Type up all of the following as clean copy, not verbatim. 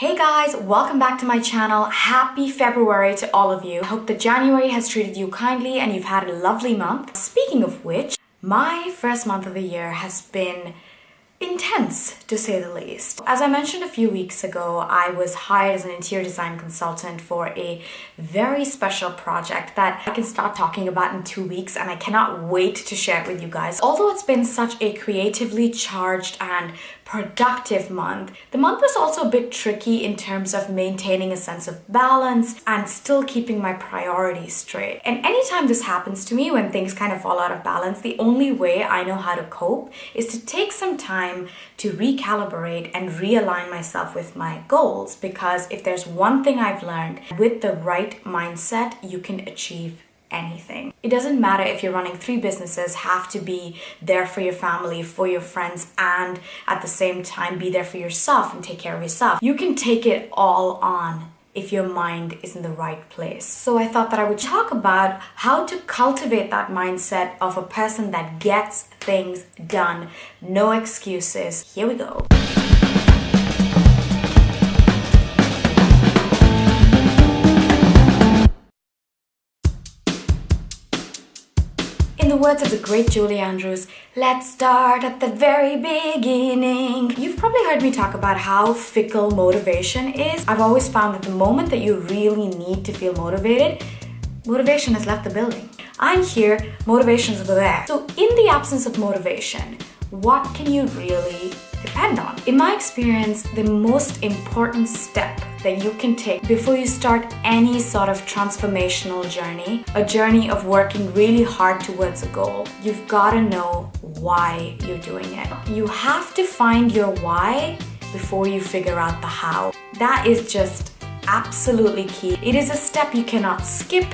Hey guys, welcome back to my channel. Happy February to all of you. I hope that January has treated you kindly and you've had a lovely month. Speaking of which, my first month of the year has been intense, to say the least. As I mentioned a few weeks ago, I was hired as an interior design consultant for a very special project that I can start talking about in 2 weeks, and I cannot wait to share it with you guys. Although it's been such a creatively charged and productive month, the month was also a bit tricky in terms of maintaining a sense of balance and still keeping my priorities straight. And anytime this happens to me, when things kind of fall out of balance, the only way I know how to cope is to take some time to recalibrate and realign myself with my goals, because if there's one thing I've learned, with the right mindset, you can achieve anything. It doesn't matter if you're running 3 businesses, have to be there for your family, for your friends, and at the same time be there for yourself and take care of yourself. You can take it all on if your mind is in the right place. So I thought that I would talk about how to cultivate that mindset of a person that gets things done. No excuses. Here we go. In the words of the great Julie Andrews, let's start at the very beginning. You've probably heard me talk about how fickle motivation is. I've always found that the moment that you really need to feel motivated, motivation has left the building. I'm here, motivation's over there. So in the absence of motivation, what can you really depend on? In my experience, the most important step that you can take before you start any sort of transformational journey, a journey of working really hard towards a goal, you've got to know why you're doing it. You have to find your why before you figure out the how. That is just absolutely key. It is a step you cannot skip,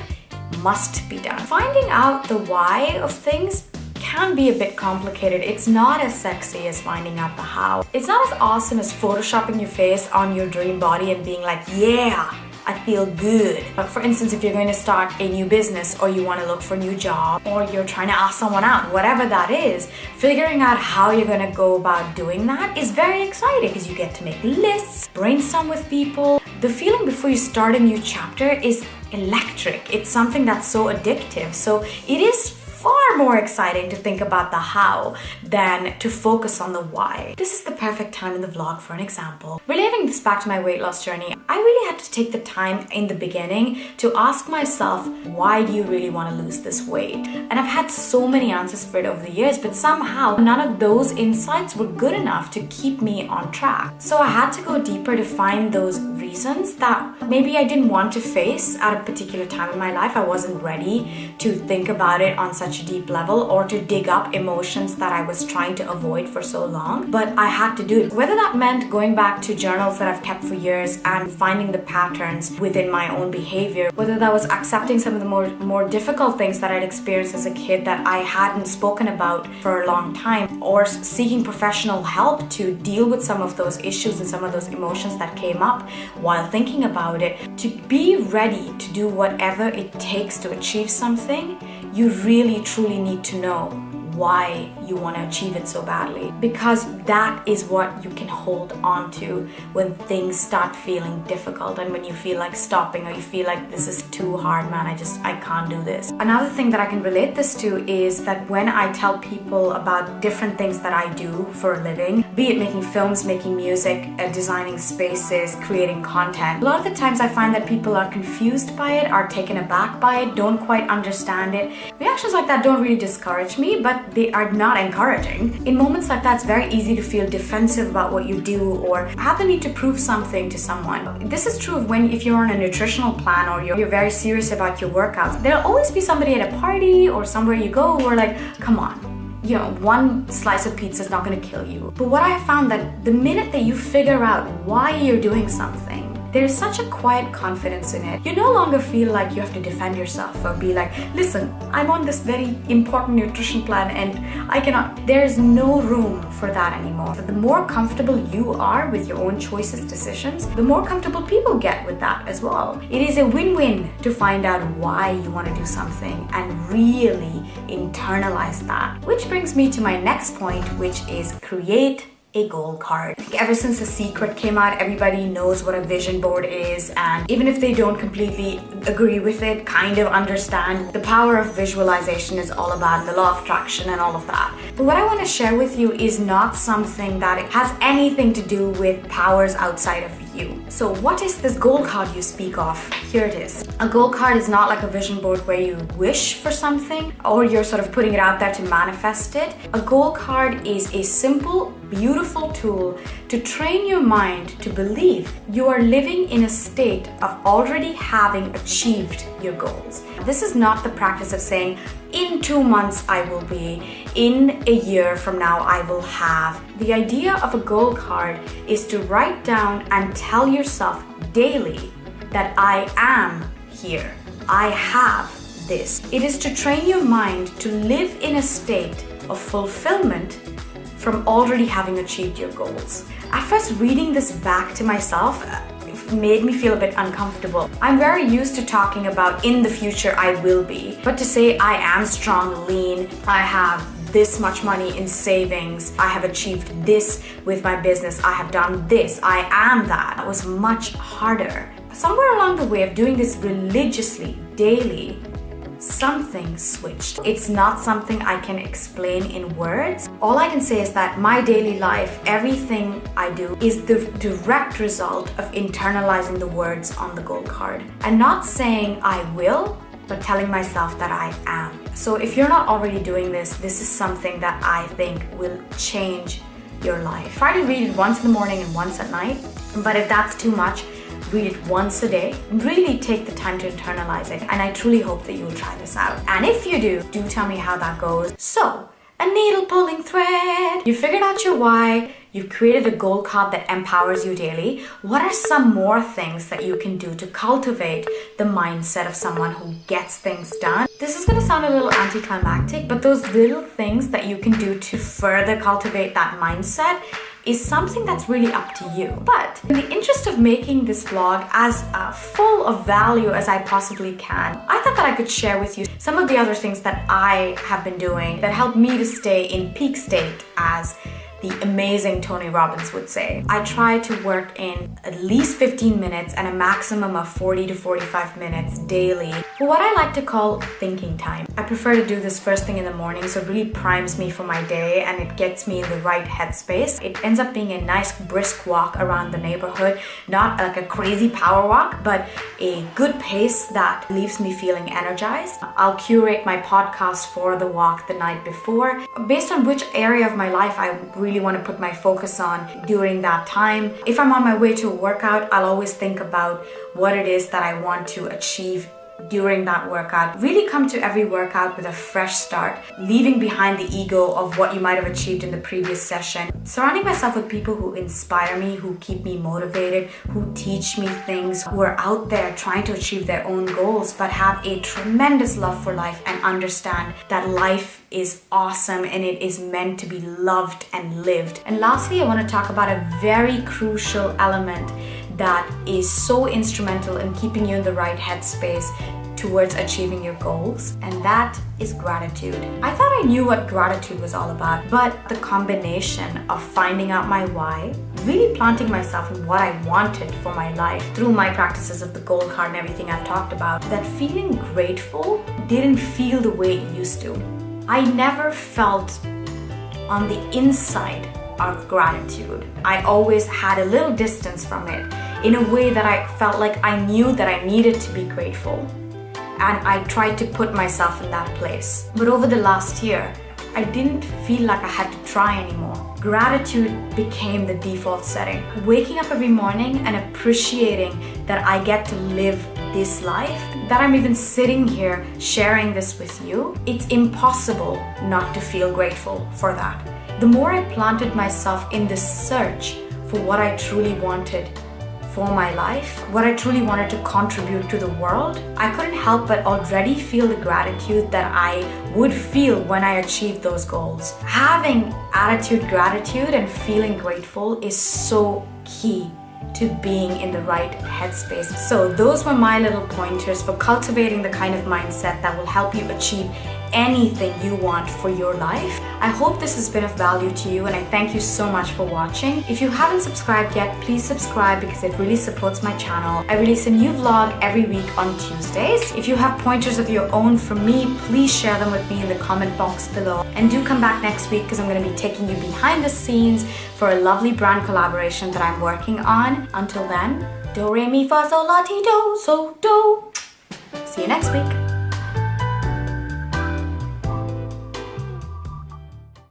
must be done. Finding out the why of things can be a bit complicated. It's not as sexy as finding out the how. It's not as awesome as photoshopping your face on your dream body and being like, yeah, I feel good. But for instance, if you're going to start a new business, or you want to look for a new job, or you're trying to ask someone out, whatever that is, figuring out how you're going to go about doing that is very exciting, because you get to make lists, brainstorm with people. The feeling before you start a new chapter is electric. It's something that's so addictive. So it is far more exciting to think about the how than to focus on the why. This is the perfect time in the vlog for an example. Relating this back to my weight loss journey, I really had to take the time in the beginning to ask myself, why do you really want to lose this weight? And I've had so many answers for it over the years, but somehow none of those insights were good enough to keep me on track. So I had to go deeper to find those reasons that maybe I didn't want to face at a particular time in my life. I wasn't ready to think about it on such a deep level, or to dig up emotions that I was trying to avoid for so long, but I had to do it. Whether that meant going back to journals that I've kept for years and finding the patterns within my own behavior, whether that was accepting some of the more difficult things that I'd experienced as a kid that I hadn't spoken about for a long time, or seeking professional help to deal with some of those issues and some of those emotions that came up while thinking about it. To be ready to do whatever it takes to achieve something, you really truly need to know why you want to achieve it so badly, because that is what you can hold on to when things start feeling difficult, and when you feel like stopping, or you feel like this is too hard, man, I can't do this. Another thing that I can relate this to is that when I tell people about different things that I do for a living, be it making films, making music, designing spaces, creating content, a lot of the times I find that people are confused by it, are taken aback by it, don't quite understand it. Reactions like that don't really discourage me, but they are not encouraging. In moments like that, it's very easy to feel defensive about what you do, or have the need to prove something to someone. This is true of if you're on a nutritional plan, or you're very serious about your workouts. There'll always be somebody at a party or somewhere you go who are like, come on, you know, one slice of pizza is not going to kill you. But what I found, that the minute that you figure out why you're doing something, there's such a quiet confidence in it. You no longer feel like you have to defend yourself or be like, listen, I'm on this very important nutrition plan and I cannot. There's no room for that anymore. The more comfortable you are with your own choices, decisions, the more comfortable people get with that as well. It is a win-win to find out why you want to do something and really internalize that. Which brings me to my next point, which is create a goal card. Ever since The Secret came out, everybody knows what a vision board is, and even if they don't completely agree with it, kind of understand, the power of visualization is all about the law of attraction and all of that. But what I want to share with you is not something that has anything to do with powers outside of you. So what is this goal card you speak of? Here it is. A goal card is not like a vision board where you wish for something or you're sort of putting it out there to manifest it. A goal card is a simple, beautiful tool to train your mind to believe you are living in a state of already having achieved your goals. This is not the practice of saying, in 2 months I will be, in a year from now I will have. The idea of a goal card is to write down and tell yourself daily that I am here. I have this. It is to train your mind to live in a state of fulfillment from already having achieved your goals. At first, reading this back to myself made me feel a bit uncomfortable. I'm very used to talking about in the future I will be, but to say I am strong, lean, I have this much money in savings, I have achieved this with my business, I have done this, I am that was much harder. Somewhere along the way of doing this religiously, daily, something switched. It's not something I can explain in words. All I can say is that my daily life, everything I do is the direct result of internalizing the words on the goal card and not saying I will, but telling myself that I am. So if you're not already doing this, this is something that I think will change your life. Try to read it once in the morning and once at night, but if that's too much, read it once a day. Really take the time to internalize it, and I truly hope that you will try this out. And if you do tell me how that goes. So, a needle pulling thread. You figured out your why. You've created a goal card that empowers you daily. What are some more things that you can do to cultivate the mindset of someone who gets things done? This is going to sound a little anticlimactic, but those little things that you can do to further cultivate that mindset is something that's really up to you. But in the interest of making this vlog as full of value as I possibly can, I thought that I could share with you some of the other things that I have been doing that help me to stay in peak state, as the amazing Tony Robbins would say. I try to work in at least 15 minutes and a maximum of 40 to 45 minutes daily for what I like to call thinking time. I prefer to do this first thing in the morning, so it really primes me for my day and it gets me in the right headspace. It ends up being a nice brisk walk around the neighborhood, not like a crazy power walk, but a good pace that leaves me feeling energized. I'll curate my podcast for the walk the night before based on which area of my life I really want to put my focus on during that time. If I'm on my way to a workout, I'll always think about what it is that I want to achieve during that workout. Really come to every workout with a fresh start, leaving behind the ego of what you might have achieved in the previous session. Surrounding myself with people who inspire me, who keep me motivated, who teach me things, who are out there trying to achieve their own goals but have a tremendous love for life and understand that life is awesome and it is meant to be loved and lived. And lastly, I want to talk about a very crucial element that is so instrumental in keeping you in the right headspace towards achieving your goals, and that is gratitude. I thought I knew what gratitude was all about, but the combination of finding out my why, really planting myself in what I wanted for my life through my practices of the goal card and everything I've talked about, that feeling grateful didn't feel the way it used to. I never felt on the inside of gratitude. I always had a little distance from it in a way that I felt like I knew that I needed to be grateful. And I tried to put myself in that place. But over the last year, I didn't feel like I had to try anymore. Gratitude became the default setting. Waking up every morning and appreciating that I get to live this life, that I'm even sitting here sharing this with you, it's impossible not to feel grateful for that. The more I planted myself in this search for what I truly wanted for my life, what I truly wanted to contribute to the world, I couldn't help but already feel the gratitude that I would feel when I achieved those goals. Having attitude gratitude and feeling grateful is so key to being in the right headspace. So those were my little pointers for cultivating the kind of mindset that will help you achieve anything you want for your life. I hope this has been of value to you, and I thank you so much for watching. If you haven't subscribed yet, please subscribe because it really supports my channel. I release a new vlog every week on Tuesdays. If you have pointers of your own for me, please share them with me in the comment box below. And do come back next week because I'm going to be taking you behind the scenes for a lovely brand collaboration that I'm working on. Until then, do re mi fa sol la ti do, so do. See you next week.